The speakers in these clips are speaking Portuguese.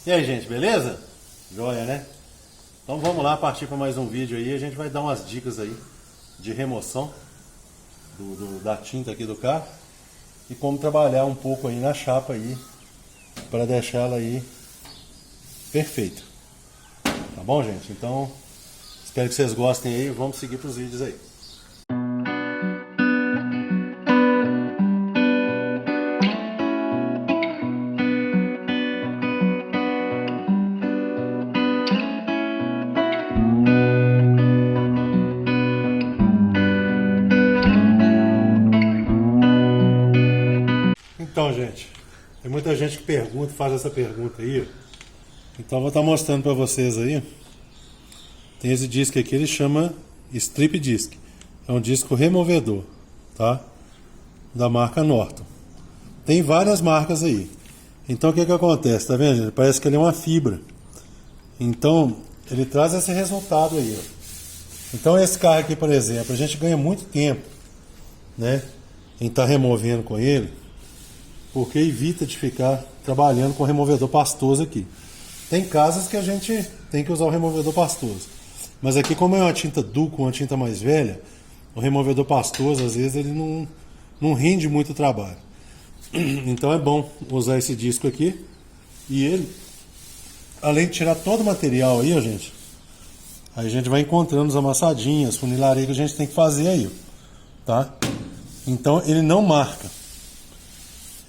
E aí, gente, beleza? Joia, né? Então vamos lá partir para mais um vídeo aí. A gente vai dar umas dicas aí de remoção da tinta aqui do carro e como trabalhar um pouco aí na chapa aí para deixar ela aí perfeita. Tá bom, gente? Então espero que vocês gostem aí. Vamos seguir para os vídeos aí. Então, gente, tem muita gente que pergunta, faz essa pergunta aí. Então eu vou estar mostrando para vocês aí. Tem esse disco aqui, ele chama Strip Disc. É um disco removedor, tá? Da marca Norton. Tem várias marcas aí. Então o que acontece, tá vendo, gente? Parece que ele é uma fibra. Então ele traz esse resultado aí, ó. Então esse carro aqui, por exemplo, a gente ganha muito tempo, né, em estar removendo com ele, porque evita de ficar trabalhando com removedor pastoso aqui. Tem casas que a gente tem que usar o removedor pastoso, mas aqui, como é uma tinta Duco, uma tinta mais velha, o removedor pastoso às vezes ele não rende muito trabalho. Então é bom usar esse disco aqui. E ele, além de tirar todo o material aí, ó, gente, aí a gente vai encontrando as amassadinhas, funilaria que a gente tem que fazer aí, tá? Então ele não marca.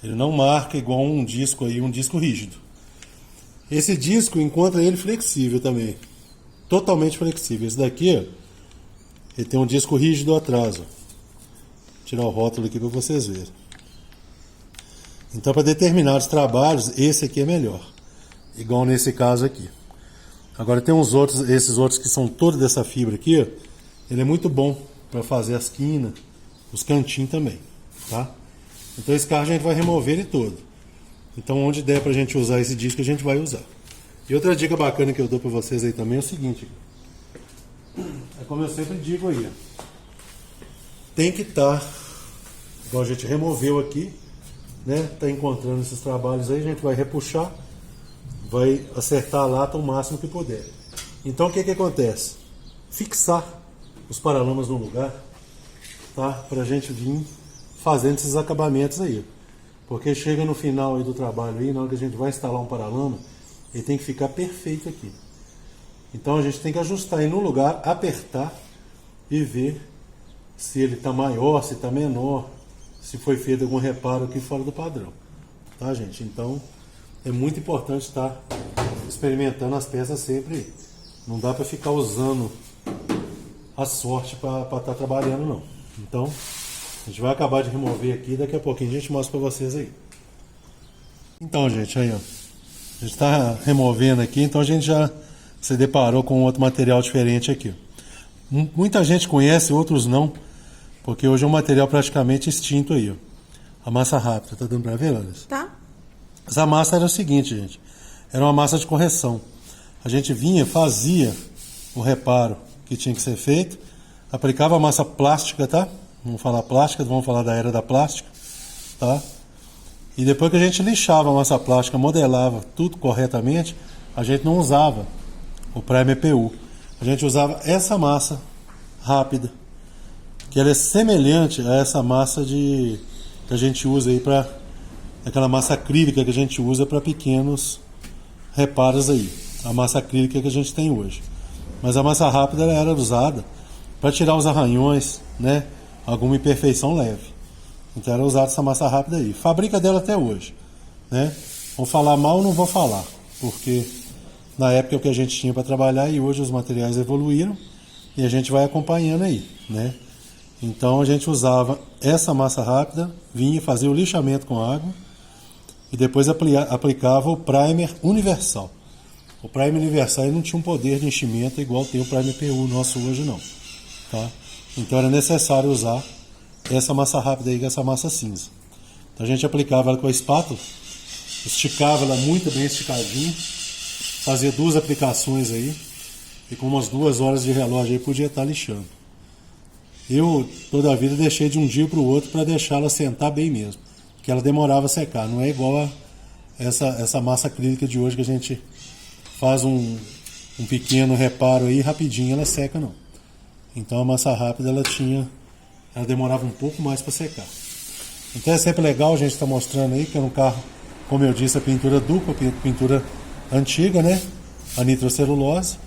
Ele não marca igual um disco aí, um disco rígido. Esse disco encontra ele flexível também. Totalmente flexível. Esse daqui, ó, ele tem um disco rígido atrás, ó. Vou tirar o rótulo aqui para vocês verem. Então, para determinados trabalhos, esse aqui é melhor. Igual nesse caso aqui. Agora tem uns outros, esses outros que são todos dessa fibra aqui, ó. Ele é muito bom para fazer as quinas, os cantinhos também, tá? Então esse carro a gente vai remover ele todo. Então onde der pra gente usar esse disco a gente vai usar. E outra dica bacana que eu dou pra vocês aí também é o seguinte. É como eu sempre digo aí, ó. Tem que estar, igual a gente removeu aqui, né? Tá encontrando esses trabalhos aí, a gente vai repuxar, vai acertar a lata o máximo que puder. Então o que acontece? Fixar os paralamas no lugar, tá? Pra gente vir fazendo esses acabamentos aí, porque chega no final aí do trabalho aí, na hora que a gente vai instalar um paralama, ele tem que ficar perfeito aqui. Então a gente tem que ajustar aí no lugar, apertar e ver se ele está maior, se está menor, se foi feito algum reparo aqui fora do padrão, tá, gente? Então é muito importante estar experimentando as peças sempre. Não dá para ficar usando a sorte para estar trabalhando, não. Então a gente vai acabar de remover aqui, daqui a pouquinho a gente mostra para vocês aí. Então, gente, aí ó, a gente está removendo aqui, então a gente já se deparou com outro material diferente aqui. Muita gente conhece, outros não, porque hoje é um material praticamente extinto aí, ó. A massa rápida, tá dando para ver, Larissa? Tá. Essa massa era o seguinte, gente, era uma massa de correção. A gente vinha, fazia o reparo que tinha que ser feito, aplicava a massa plástica, tá? Vamos falar plástica, vamos falar da era da plástica, tá? E depois que a gente lixava a massa plástica, modelava tudo corretamente, a gente não usava o primer PU. A gente usava essa massa rápida, que ela é semelhante a essa massa que a gente usa aí para aquela massa acrílica que a gente usa para pequenos reparos aí. A massa acrílica que a gente tem hoje. Mas a massa rápida ela era usada para tirar os arranhões, né? Alguma imperfeição leve. Então era usada essa massa rápida aí. Fabrica dela até hoje, né? Vou falar mal, não vou falar, porque na época é o que a gente tinha para trabalhar e hoje os materiais evoluíram e a gente vai acompanhando aí, né? Então a gente usava essa massa rápida, vinha fazer o lixamento com água e depois aplicava o primer universal. O primer universal não tinha um poder de enchimento igual tem o primer PU nosso hoje não, tá? Então era necessário usar essa massa rápida aí, que é essa massa cinza. Então a gente aplicava ela com a espátula, esticava ela muito bem esticadinha, fazia 2 aplicações aí, e com umas 2 horas de relógio aí podia estar lixando. Eu toda a vida deixei de um dia para o outro para deixar ela sentar bem mesmo, porque ela demorava a secar, não é igual essa massa acrílica de hoje que a gente faz um pequeno reparo aí, rapidinho ela seca não. Então a massa rápida ela demorava um pouco mais para secar. Então é sempre legal a gente estar mostrando aí que é um carro, como eu disse, a pintura dupla, pintura antiga, né? A nitrocelulose.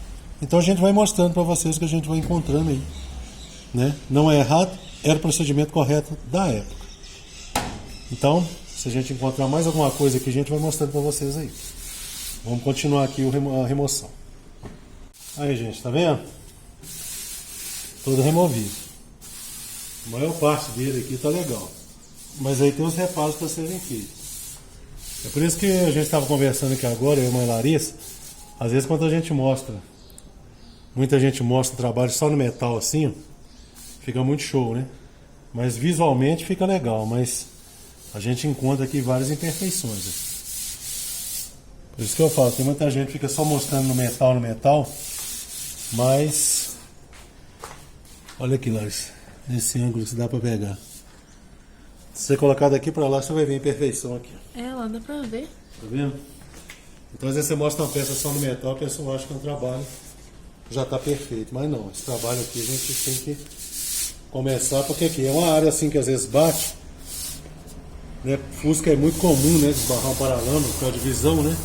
Então a gente vai mostrando para vocês o que a gente vai encontrando aí, né? Não é errado, era o procedimento correto da época. Então, se a gente encontrar mais alguma coisa aqui, a gente vai mostrando para vocês aí. Vamos continuar aqui a remoção. Aí, gente, tá vendo? Todo removido. A maior parte dele aqui tá legal. Mas aí tem os reparos para serem feitos. É por isso que a gente estava conversando aqui agora, eu e a mãe Larissa. Às vezes quando a gente mostra, muita gente mostra o trabalho só no metal assim, ó, fica muito show, né? Mas visualmente fica legal, mas a gente encontra aqui várias imperfeições. Né? Por isso que eu falo, tem muita gente que fica só mostrando no metal, mas olha aqui, Larissa, nesse ângulo se dá para pegar. Se você colocar daqui para lá, você vai ver a imperfeição aqui. É, lá dá pra ver. Tá vendo? Então às vezes você mostra uma peça só no metal, a pessoa acha que é um trabalho já está perfeito, mas não, esse trabalho aqui a gente tem que começar, porque aqui é uma área assim que às vezes bate, né? Fusca é muito comum, né, desbarrar um paralama por causa de visão, né?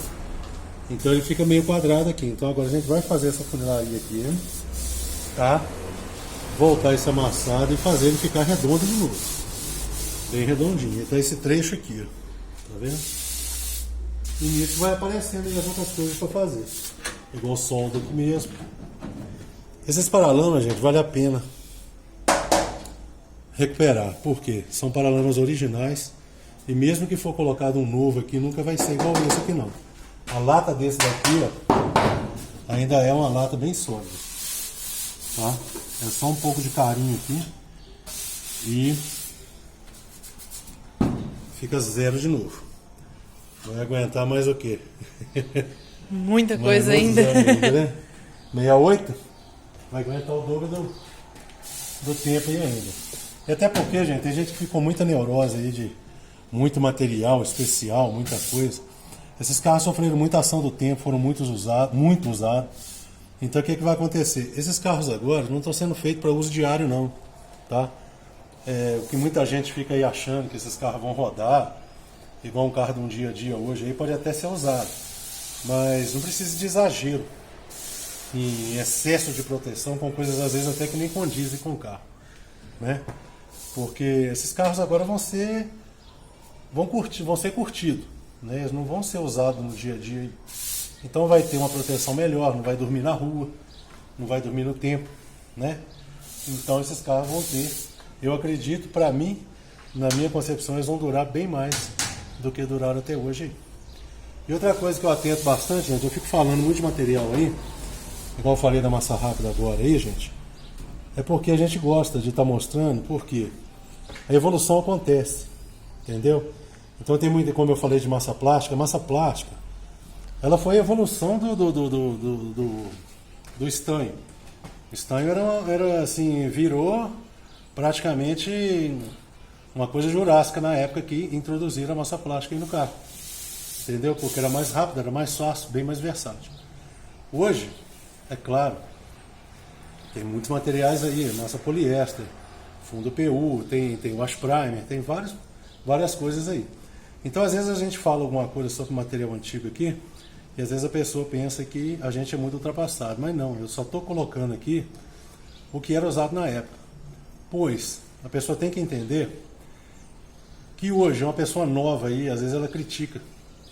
Então ele fica meio quadrado aqui. Então agora a gente vai fazer essa funilaria aqui, né? Tá? Voltar esse amassado e fazer ele ficar redondo de novo, bem redondinho. Então esse trecho aqui, ó, tá vendo? E nisso vai aparecendo aí as outras coisas para fazer, igual o solda aqui mesmo. Esses paralamas, gente, vale a pena recuperar, porque são paralamas originais e mesmo que for colocado um novo aqui, nunca vai ser igual esse aqui não. A lata desse daqui, ó, ainda é uma lata bem sólida, tá? É só um pouco de carinho aqui e fica zero de novo. Vai aguentar mais o quê? Muita coisa ainda. Né? 68? Vai aguentar o dobro do tempo aí ainda. E até porque, gente, tem gente que ficou muita neurose aí de muito material especial, muita coisa. Esses carros sofreram muita ação do tempo, foram muito usados. Então o que vai acontecer? Esses carros agora não estão sendo feitos para uso diário não, tá? O que muita gente fica aí achando que esses carros vão rodar, igual um carro de um dia a dia hoje, aí pode até ser usado. Mas não precisa de exagero em excesso de proteção com coisas às vezes até que nem condizem com o carro, né? Porque esses carros agora vão ser curtidos, né? Eles não vão ser usados no dia a dia. Então vai ter uma proteção melhor, não vai dormir na rua, não vai dormir no tempo, né? Então esses carros vão ter, eu acredito, para mim, na minha concepção, eles vão durar bem mais do que duraram até hoje. E outra coisa que eu atento bastante, gente, eu fico falando muito de material aí, igual eu falei da massa rápida agora aí, gente, é porque a gente gosta de estar mostrando, porque a evolução acontece, entendeu? Então tem muito, como eu falei de massa plástica, ela foi a evolução do estanho. O estanho era assim, virou praticamente uma coisa jurássica na época que introduziram a massa plástica aí no carro. Entendeu? Porque era mais rápido, era mais fácil, bem mais versátil. Hoje, é claro, tem muitos materiais aí, massa poliéster, fundo PU, tem wash primer, tem várias coisas aí. Então às vezes a gente fala alguma coisa sobre material antigo aqui, e às vezes a pessoa pensa que a gente é muito ultrapassado, mas não, eu só estou colocando aqui o que era usado na época. Pois a pessoa tem que entender que hoje uma pessoa nova aí, às vezes ela critica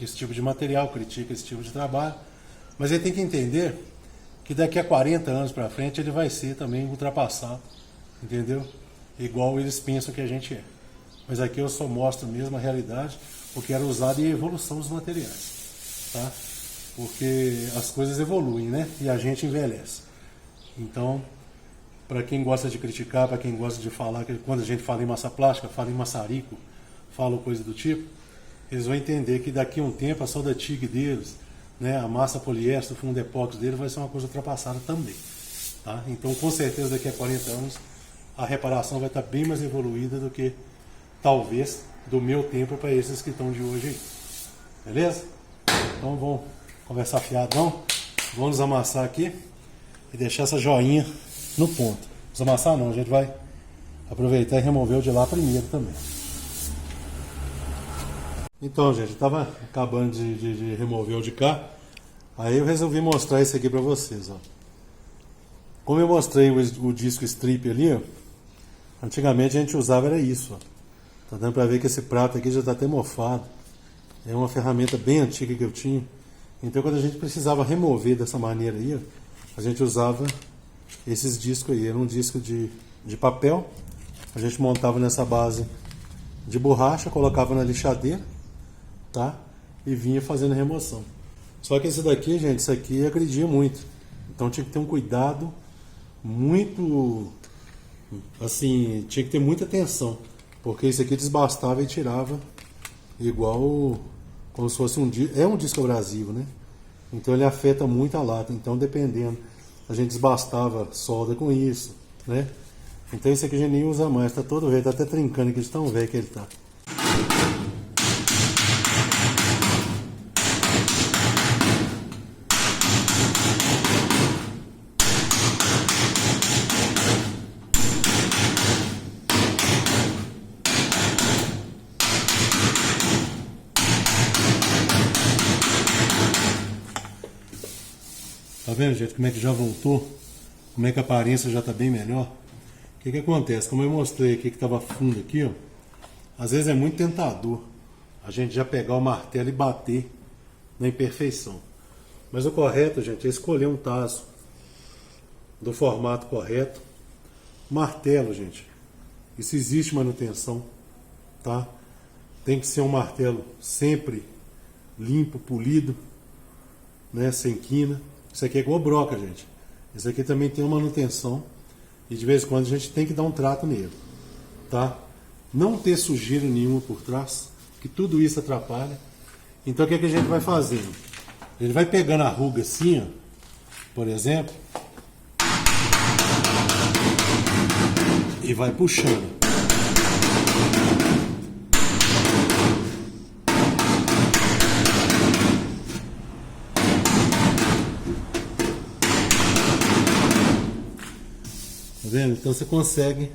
esse tipo de material, critica esse tipo de trabalho, mas ele tem que entender que daqui a 40 anos para frente ele vai ser também ultrapassado, entendeu? Igual eles pensam que a gente é. Mas aqui eu só mostro mesmo a realidade, o que era usado e a evolução dos materiais, tá? Porque as coisas evoluem, né? E a gente envelhece. Então, para quem gosta de criticar, para quem gosta de falar, que quando a gente fala em massa plástica, fala em maçarico, fala coisa do tipo, eles vão entender que daqui a um tempo a solda TIG deles, né, a massa poliéster, o fundo epóxi deles vai ser uma coisa ultrapassada também, tá? Então, com certeza, daqui a 40 anos, a reparação vai estar bem mais evoluída do que, talvez, do meu tempo para esses que estão de hoje aí. Beleza? Então vamos conversar fiado não. Vamos amassar aqui e deixar essa joinha no ponto. Desamassar não, a gente vai aproveitar e remover o de lá primeiro também. Então, gente, eu tava acabando de remover o de cá. Aí eu resolvi mostrar isso aqui pra vocês, ó. Como eu mostrei o disco strip ali, ó, antigamente a gente usava era isso, ó. Tá dando pra ver que esse prato aqui já tá até mofado. É uma ferramenta bem antiga que eu tinha. Então quando a gente precisava remover dessa maneira aí, ó, a gente usava esses discos aí. Era um disco de papel. A gente montava nessa base de borracha, colocava na lixadeira, tá? E vinha fazendo remoção. Só que esse daqui, gente, isso aqui agredia muito. Então tinha que ter um cuidado muito, assim, tinha que ter muita atenção, porque isso aqui desbastava e tirava igual como se fosse um disco abrasivo, né? Então ele afeta muito a lata. Então dependendo, a gente desbastava solda com isso, né? Então esse aqui a gente nem usa mais, tá todo velho, tá até trincando aqui de tão velho que ele tá. Tá vendo, gente, como é que já voltou? Como é que a aparência já tá bem melhor? O que acontece? Como eu mostrei aqui que tava fundo aqui, ó, às vezes é muito tentador a gente já pegar o martelo e bater na imperfeição. Mas o correto, gente, é escolher um taso do formato correto. Martelo, gente, isso existe manutenção, tá? Tem que ser um martelo sempre limpo, polido, né, sem quina. Isso aqui é igual broca, gente. Isso aqui também tem uma manutenção e de vez em quando a gente tem que dar um trato nele, tá? Não ter sujeira nenhuma por trás, que tudo isso atrapalha. Então o que a gente vai fazendo? Ele vai pegando a ruga assim, ó, por exemplo, e vai puxando. Tá vendo? Então você consegue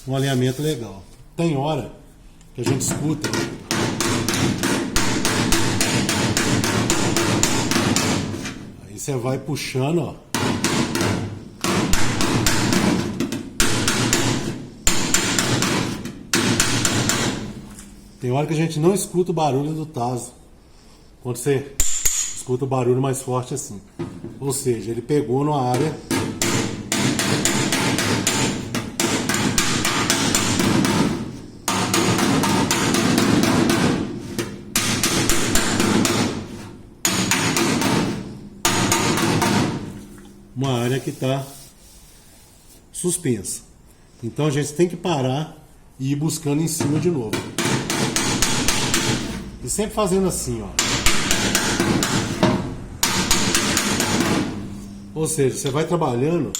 um alinhamento legal. Tem hora que a gente escuta aí você vai puxando, ó. Tem hora que a gente não escuta o barulho do taso quando você escuta o barulho mais forte assim. Ou seja, ele pegou numa área que está suspensa. Então a gente tem que parar e ir buscando em cima de novo. E sempre fazendo assim, ó. Ou seja, você vai trabalhando,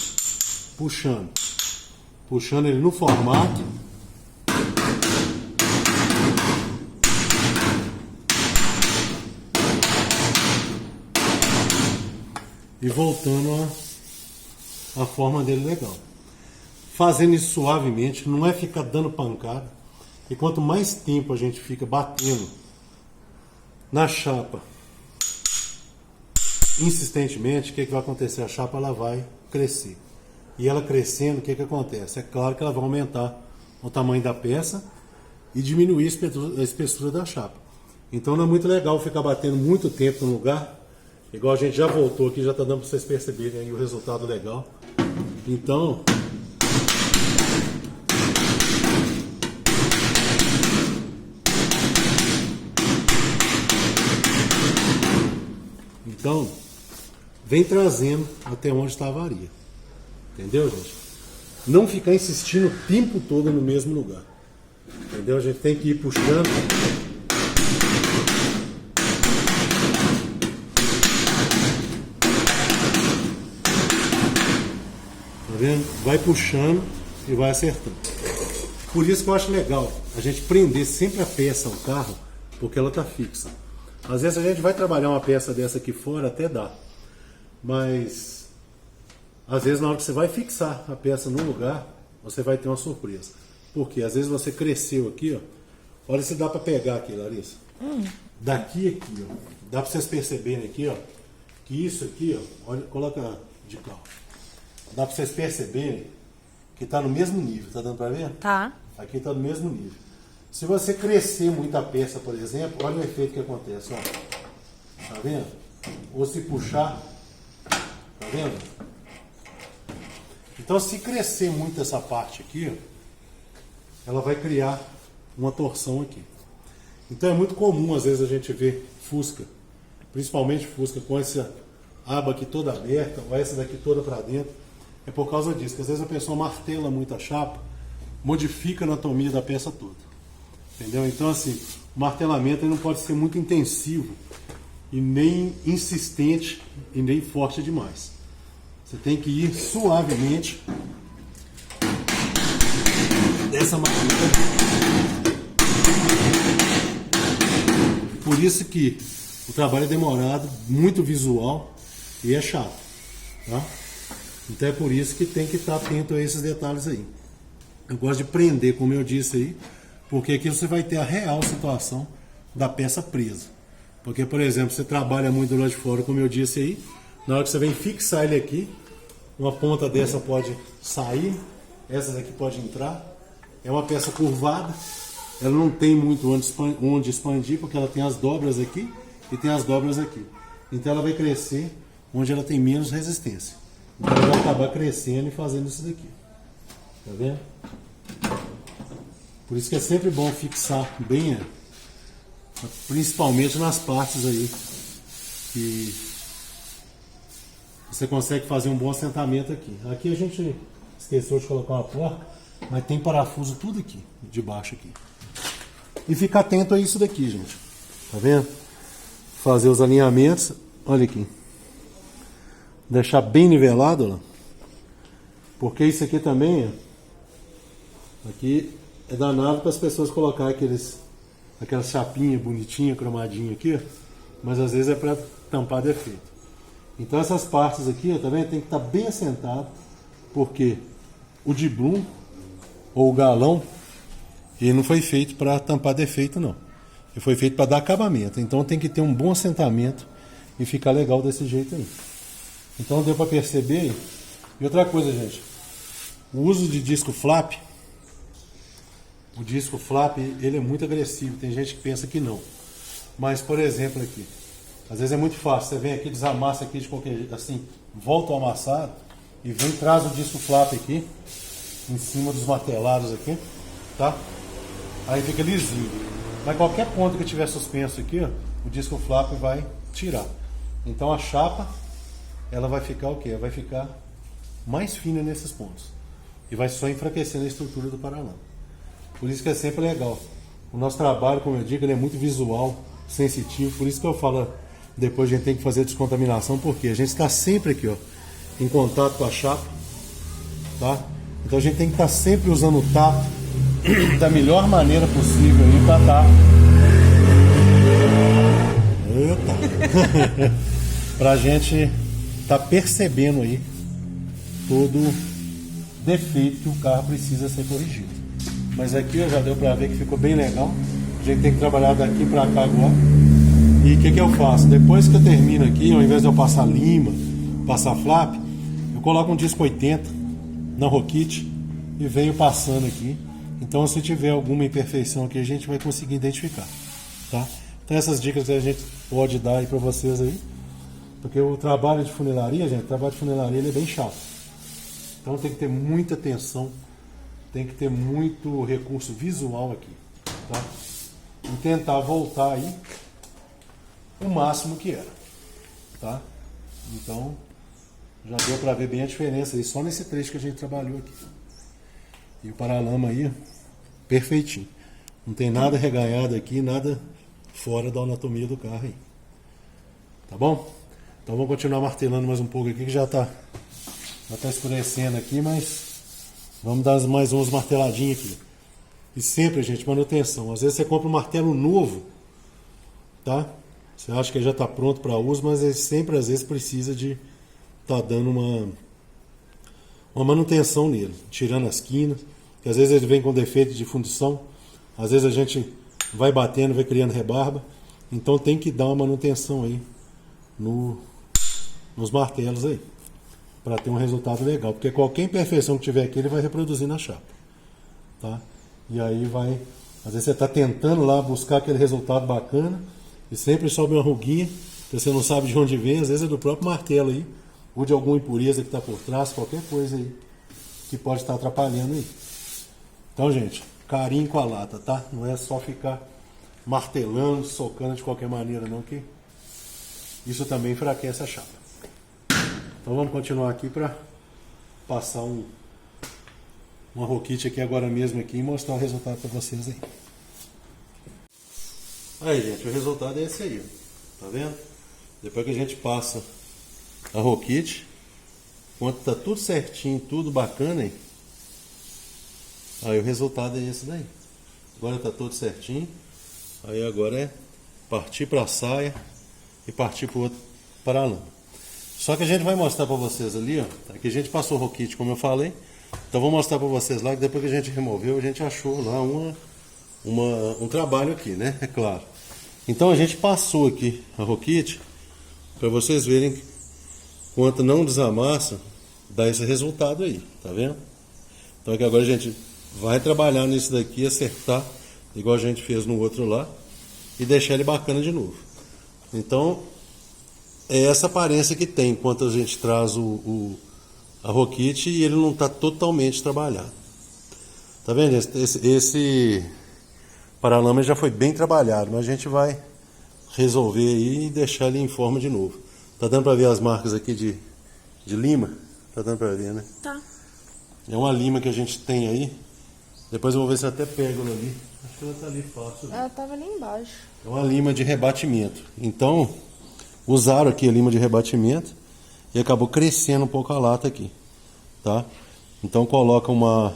puxando ele no formato. E voltando a forma dele legal. Fazendo isso suavemente, não é ficar dando pancada. E quanto mais tempo a gente fica batendo na chapa insistentemente, o que vai acontecer? A chapa ela vai crescer. E ela crescendo, o que acontece? É claro que ela vai aumentar o tamanho da peça e diminuir a espessura da chapa. Então não é muito legal ficar batendo muito tempo no lugar. Igual a gente já voltou aqui, já está dando para vocês perceberem aí o resultado legal. Então, vem trazendo até onde está a avaria. Entendeu, gente? Não ficar insistindo o tempo todo no mesmo lugar. Entendeu? A gente tem que ir puxando. Vai puxando e vai acertando. Por isso que eu acho legal a gente prender sempre a peça ao carro porque ela está fixa. Às vezes a gente vai trabalhar uma peça dessa aqui fora, até dá. Mas às vezes na hora que você vai fixar a peça no lugar, você vai ter uma surpresa. Porque às vezes você cresceu aqui, ó. Olha se dá para pegar aqui, Larissa. Daqui aqui, ó. Dá para vocês perceberem aqui, ó. Que isso aqui, ó. Olha, coloca de carro. Dá para vocês perceberem que está no mesmo nível. Tá dando para ver? Tá. Aqui está no mesmo nível. Se você crescer muito a peça, por exemplo, olha o efeito que acontece, ó. Tá vendo? Ou se puxar, tá vendo? Então, se crescer muito essa parte aqui, ó, ela vai criar uma torção aqui. Então, é muito comum, às vezes, a gente ver Fusca, principalmente Fusca com essa aba aqui toda aberta, ou essa daqui toda para dentro. É por causa disso, que às vezes a pessoa martela muito a chapa, modifica a anatomia da peça toda. Entendeu? Então, assim, o martelamento ele não pode ser muito intensivo e nem insistente e nem forte demais. Você tem que ir suavemente dessa maneira. Por isso que o trabalho é demorado, muito visual e é chato, tá? Então é por isso que tem que estar atento a esses detalhes aí. Eu gosto de prender, como eu disse aí, porque aqui você vai ter a real situação da peça presa. Porque, por exemplo, você trabalha muito do lado de fora, como eu disse aí, na hora que você vem fixar ele aqui, uma ponta dessa pode sair, essa daqui pode entrar. É uma peça curvada, ela não tem muito onde expandir, porque ela tem as dobras aqui e tem as dobras aqui. Então ela vai crescer onde ela tem menos resistência. Então ela vai acabar crescendo e fazendo isso daqui. Tá vendo? Por isso que é sempre bom fixar bem, principalmente nas partes aí que você consegue fazer um bom assentamento aqui. Aqui a gente esqueceu de colocar uma porca, mas tem parafuso tudo aqui, de baixo aqui. E fica atento a isso daqui, gente. Tá vendo? Fazer os alinhamentos. Olha aqui. Deixar bem nivelado, ó. Porque isso aqui também, ó, aqui é danado para as pessoas colocar aquela chapinha bonitinha, cromadinha aqui, ó, mas às vezes é para tampar defeito. Então essas partes aqui, ó, tá vendo? Tem que estar bem assentado, porque o diblum ou o galão, ele não foi feito para tampar defeito, não. Ele foi feito para dar acabamento. Então tem que ter um bom assentamento e ficar legal desse jeito aí. Então deu para perceber. E outra coisa, gente, o uso de disco flap, o disco flap, ele é muito agressivo. Tem gente que pensa que não. Mas, por exemplo, aqui, às vezes é muito fácil. Você vem aqui, desamassa aqui de qualquer jeito, assim, volta ao amassado e vem, traz o disco flap aqui, em cima dos martelados aqui, tá? Aí fica lisinho. Mas qualquer ponto que tiver suspenso aqui, ó, o disco flap vai tirar. Então a chapa, ela vai ficar o quê? Vai ficar mais fina nesses pontos. E vai só enfraquecendo a estrutura do paralama. Por isso que é sempre legal. O nosso trabalho, como eu digo, ele é muito visual, sensitivo. Por isso que eu falo, depois a gente tem que fazer a descontaminação, porque a gente está sempre aqui, ó, em contato com a chapa, tá? Então a gente tem que estar sempre usando o tato da melhor maneira possível aí para estar. Pra gente tá percebendo aí todo defeito que o carro precisa ser corrigido. Mas aqui já deu para ver que ficou bem legal. A gente tem que trabalhar daqui para cá agora. E o que eu faço? Depois que eu termino aqui, ao invés de eu passar lima, passar flap, eu coloco um disco 80 na Rokit e venho passando aqui. Então, se tiver alguma imperfeição aqui, a gente vai conseguir identificar, tá? Então, essas dicas que a gente pode dar aí para vocês aí. Porque o trabalho de funilaria, gente, o trabalho de funilaria ele é bem chato. Então tem que ter muita atenção, tem que ter muito recurso visual aqui, tá? E tentar voltar aí o máximo que era, tá? Então já deu para ver bem a diferença aí, só nesse trecho que a gente trabalhou aqui. E o paralama aí, perfeitinho. Não tem nada reganhado aqui, nada fora da anatomia do carro aí. Tá bom? Então vamos continuar martelando mais um pouco aqui, que já tá escurecendo aqui, mas vamos dar mais umas marteladinhas aqui. E sempre, gente, manutenção. Às vezes você compra um martelo novo, tá? Você acha que ele já está pronto para uso, mas ele sempre às vezes precisa de estar dando uma manutenção nele, tirando as quinas, que às vezes ele vem com defeito de fundição, às vezes a gente vai batendo, vai criando rebarba, então tem que dar uma manutenção aí nos martelos aí, para ter um resultado legal, porque qualquer imperfeição que tiver aqui ele vai reproduzir na chapa, tá? E aí vai, às vezes você está tentando lá buscar aquele resultado bacana e sempre sobe uma ruguinha que você não sabe de onde vem, às vezes é do próprio martelo aí, ou de alguma impureza que está por trás, qualquer coisa aí que pode estar atrapalhando aí. Então, gente, carinho com a lata, tá? Não é só ficar martelando, socando de qualquer maneira não, que isso também enfraquece a chapa. Então vamos continuar aqui para passar uma roquite aqui agora mesmo aqui e mostrar o resultado para vocês aí. Aí, gente, o resultado é esse aí, ó. Tá vendo? Depois que a gente passa a roquite, quando tá tudo certinho, tudo bacana, hein? Aí o resultado é esse daí. Agora tá tudo certinho. Aí agora é partir para a saia e partir para o outro paralama. Só que a gente vai mostrar para vocês ali, ó. Aqui a gente passou o roquite, como eu falei. Então vou mostrar para vocês lá que depois que a gente removeu, a gente achou lá um trabalho aqui, né? É claro. Então a gente passou aqui a roquite para vocês verem quanto não desamassa, dá esse resultado aí, tá vendo? Então aqui agora a gente vai trabalhar nisso daqui, acertar, igual a gente fez no outro lá, e deixar ele bacana de novo. Então, é essa aparência que tem enquanto a gente traz a roquite e ele não está totalmente trabalhado. Tá vendo? Esse paralama já foi bem trabalhado, mas a gente vai resolver aí e deixar ele em forma de novo. Tá dando para ver as marcas aqui de lima? Tá dando para ver, né? Tá. É uma lima que a gente tem aí. Depois eu vou ver se eu até pego ela ali. Acho que ela tá ali fácil. Ela tava ali embaixo. É uma lima de rebatimento. Então, usaram aqui a lima de rebatimento e acabou crescendo um pouco a lata aqui, tá? Então coloca um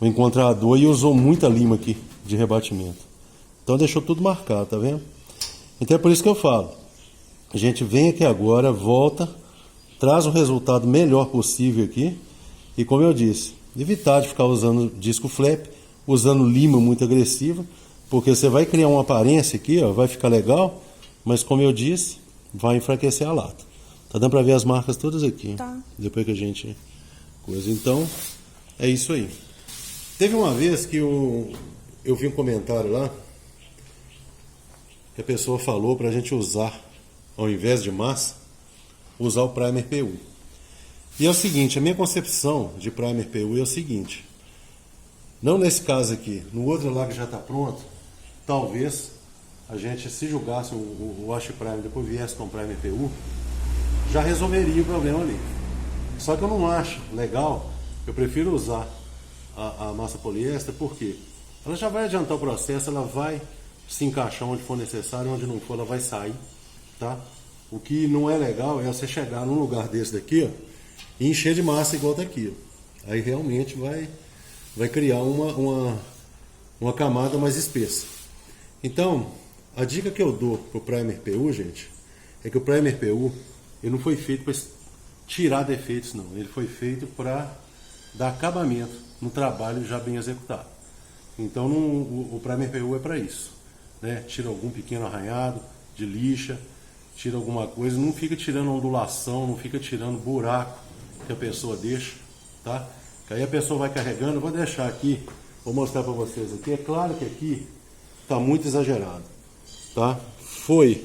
encontrador e usou muita lima aqui de rebatimento. Então deixou tudo marcado, tá vendo? Então é por isso que eu falo. A gente vem aqui agora, volta, traz o resultado melhor possível aqui. E como eu disse, evitar de ficar usando disco flap, usando lima muito agressiva, porque você vai criar uma aparência aqui, ó, vai ficar legal, mas como eu disse, vai enfraquecer a lata. Tá dando pra ver as marcas todas aqui. Tá. Depois que a gente coisa. Então, é isso aí. Teve uma vez que eu vi um comentário lá, que a pessoa falou pra gente usar, ao invés de massa, usar o primer PU. E é o seguinte, a minha concepção de primer PU é o seguinte, não nesse caso aqui, no outro lá que já está pronto, talvez a gente, se julgasse o wash primer, depois viesse com o primer PU, já resolveria o problema ali. Só que eu não acho legal, eu prefiro usar a massa poliéster, porque ela já vai adiantar o processo, ela vai se encaixar onde for necessário, onde não for ela vai sair, tá? O que não é legal é você chegar num lugar desse daqui, ó, e encher de massa igual tá aqui, ó. Aí realmente vai criar uma camada mais espessa. Então, a dica que eu dou pro primer PU, gente, é que o primer PU ele não foi feito para tirar defeitos, não. Ele foi feito para dar acabamento no trabalho já bem executado. Então, o primer PU é para isso, né? Tira algum pequeno arranhado de lixa, tira alguma coisa, não fica tirando ondulação, não fica tirando buraco que a pessoa deixa, tá? Que aí a pessoa vai carregando, eu vou deixar aqui, vou mostrar para vocês aqui. É claro que aqui está muito exagerado, tá? Foi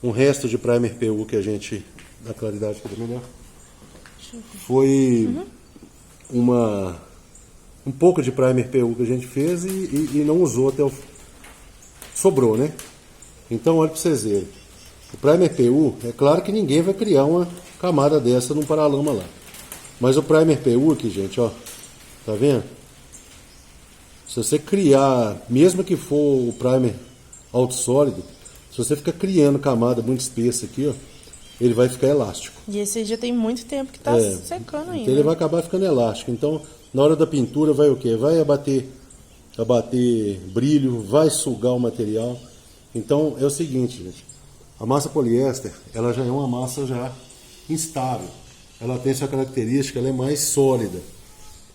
um resto de primer PU que a gente, da claridade aqui melhor, foi um pouco de primer PU que a gente fez e não usou até o... sobrou, né? Então olha para vocês verem, o primer PU, é claro que ninguém vai criar uma camada dessa num paralama lá. Mas o primer PU aqui, gente, ó, tá vendo? Se você criar, mesmo que for o primer alto sólido, se você ficar criando camada muito espessa aqui, ó, ele vai ficar elástico. E esse já tem muito tempo que tá secando ainda. Então ele vai acabar ficando elástico. Então, na hora da pintura vai o quê? Vai abater brilho, vai sugar o material. Então é o seguinte, gente, a massa poliéster, ela já é uma massa já instável. Ela tem essa característica, ela é mais sólida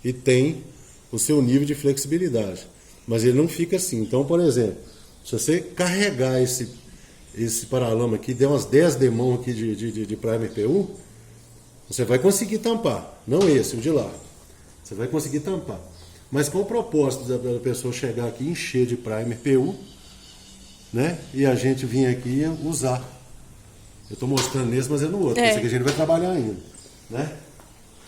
e tem o seu nível de flexibilidade. Mas ele não fica assim. Então, por exemplo, se você carregar esse paralama aqui, der umas 10 demão aqui de primer PU, você vai conseguir tampar. Não esse, o de lá. Você vai conseguir tampar. Mas com o propósito da pessoa chegar aqui e encher de primer PU, né? E a gente vir aqui usar. Eu estou mostrando nesse, mas é no outro. Esse aqui a gente vai trabalhar ainda, né?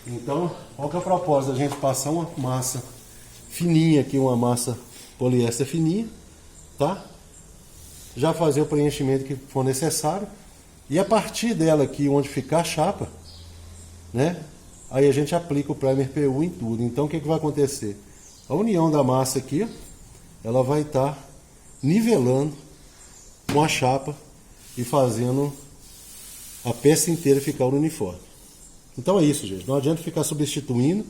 Então, qual que é o propósito? A gente passar uma massa fininha aqui, uma massa poliéster fininha, tá? Já fazer o preenchimento que for necessário. E a partir dela aqui, onde ficar a chapa, né? Aí a gente aplica o primer PU em tudo. Então, o que vai acontecer? A união da massa aqui, ela vai estar nivelando com a chapa e fazendo a peça inteira ficar uniforme. Então é isso, gente. Não adianta ficar substituindo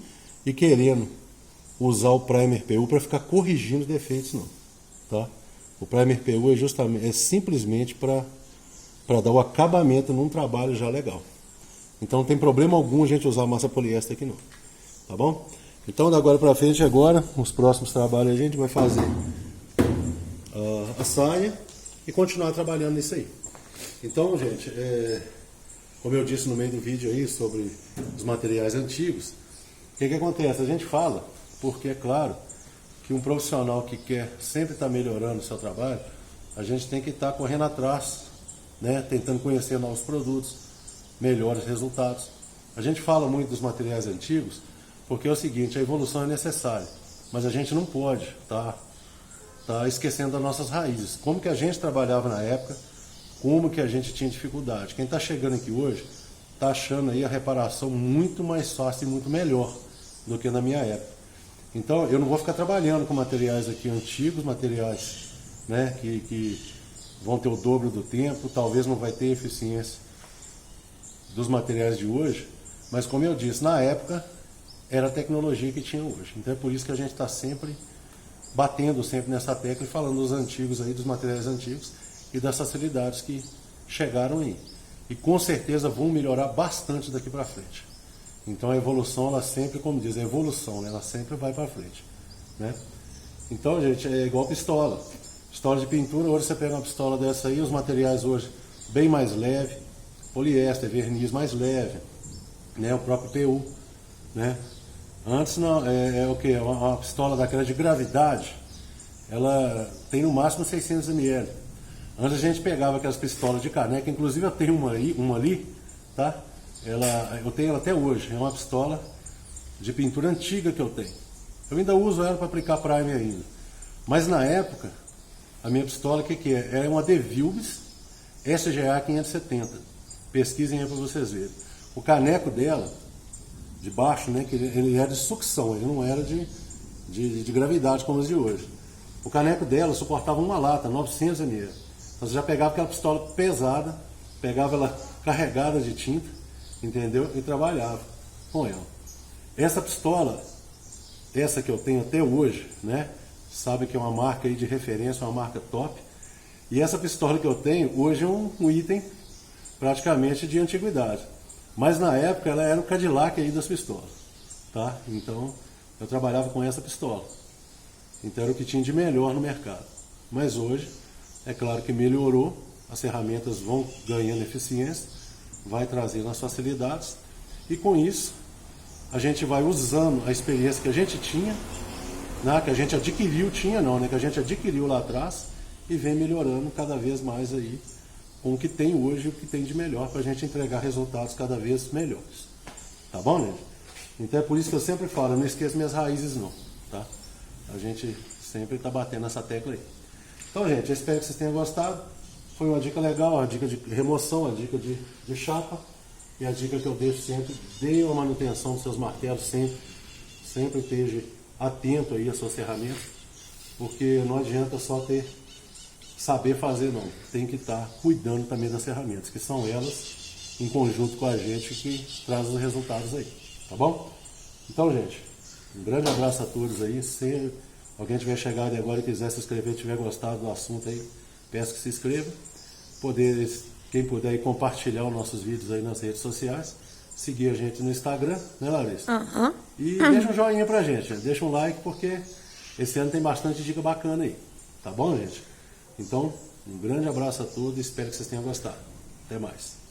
e querendo usar o primer PU para ficar corrigindo os defeitos, não. Tá? O primer PU é simplesmente para dar o acabamento num trabalho já legal. Então não tem problema algum a gente usar massa poliéster aqui não. Tá bom? Então da agora para frente, agora, os próximos trabalhos a gente vai fazer a saia e continuar trabalhando nisso aí. Então, gente, como eu disse no meio do vídeo aí sobre os materiais antigos, o que acontece? A gente fala, porque é claro que um profissional que quer sempre estar melhorando o seu trabalho, a gente tem que estar correndo atrás, né? Tentando conhecer novos produtos, melhores resultados. A gente fala muito dos materiais antigos, porque é o seguinte, a evolução é necessária, mas a gente não pode tá esquecendo das nossas raízes. Como que a gente trabalhava na época, como que a gente tinha dificuldade. Quem está chegando aqui hoje está achando aí a reparação muito mais fácil e muito melhor do que na minha época. Então eu não vou ficar trabalhando com materiais aqui antigos, materiais, né, que vão ter o dobro do tempo, talvez não vai ter eficiência dos materiais de hoje, mas como eu disse, na época era a tecnologia que tinha hoje. Então é por isso que a gente está sempre batendo sempre nessa tecla e falando dos antigos aí, dos materiais antigos e das facilidades que chegaram aí. E com certeza vão melhorar bastante daqui para frente. Então a evolução, ela sempre, como diz, a evolução, né? Ela sempre vai para frente, né? Então, gente, é igual pistola. Pistola de pintura, hoje você pega uma pistola dessa aí, os materiais hoje bem mais leve, poliéster, verniz mais leve, né? O próprio PU, né? Antes não, é o que? Uma pistola daquela de gravidade, ela tem no máximo 600 ml. Antes a gente pegava aquelas pistolas de caneca, inclusive eu tenho uma ali, tá? Eu tenho ela até hoje, é uma pistola de pintura antiga que eu tenho. Eu ainda uso ela para aplicar primer ainda. Mas na época, a minha pistola, o que é? É uma DeVilbiss SGA 570. Pesquisem aí para vocês verem. O caneco dela, de baixo, né, que ele era de sucção, ele não era de gravidade como os de hoje. O caneco dela suportava uma lata, 900 ml. Então você já pegava aquela pistola pesada, pegava ela carregada de tinta, entendeu? E trabalhava com ela. Essa pistola, essa que eu tenho até hoje, né, sabe que é uma marca aí de referência, uma marca top. E essa pistola que eu tenho hoje é um item praticamente de antiguidade. Mas na época ela era o Cadillac aí das pistolas, tá? Então eu trabalhava com essa pistola. Então era o que tinha de melhor no mercado. Mas hoje, é claro que melhorou, as ferramentas vão ganhando eficiência, vai trazendo as facilidades, e com isso a gente vai usando a experiência que a gente tinha, né, que a gente adquiriu, né, que a gente adquiriu lá atrás, e vem melhorando cada vez mais aí com o que tem hoje e o que tem de melhor para a gente entregar resultados cada vez melhores. Tá bom, gente? Então é por isso que eu sempre falo, eu não esqueço minhas raízes não, tá? A gente sempre está batendo essa tecla aí. Então, gente, eu espero que vocês tenham gostado. Foi uma dica legal, uma dica de remoção, uma dica de chapa. E a dica que eu deixo sempre, dê uma manutenção dos seus martelos sempre esteja atento aí às suas ferramentas, porque não adianta só saber fazer não, tem que estar cuidando também das ferramentas, que são elas, em conjunto com a gente, que trazem os resultados aí, tá bom? Então, gente, um grande abraço a todos aí. Se alguém tiver chegado agora e quiser se inscrever, tiver gostado do assunto aí, Peço que se inscreva. Quem puder aí compartilhar os nossos vídeos aí nas redes sociais. Seguir a gente no Instagram, né, Larissa? E deixa um joinha pra gente, deixa um like, porque esse ano tem bastante dica bacana aí. Tá bom, gente? Então, um grande abraço a todos e espero que vocês tenham gostado. Até mais.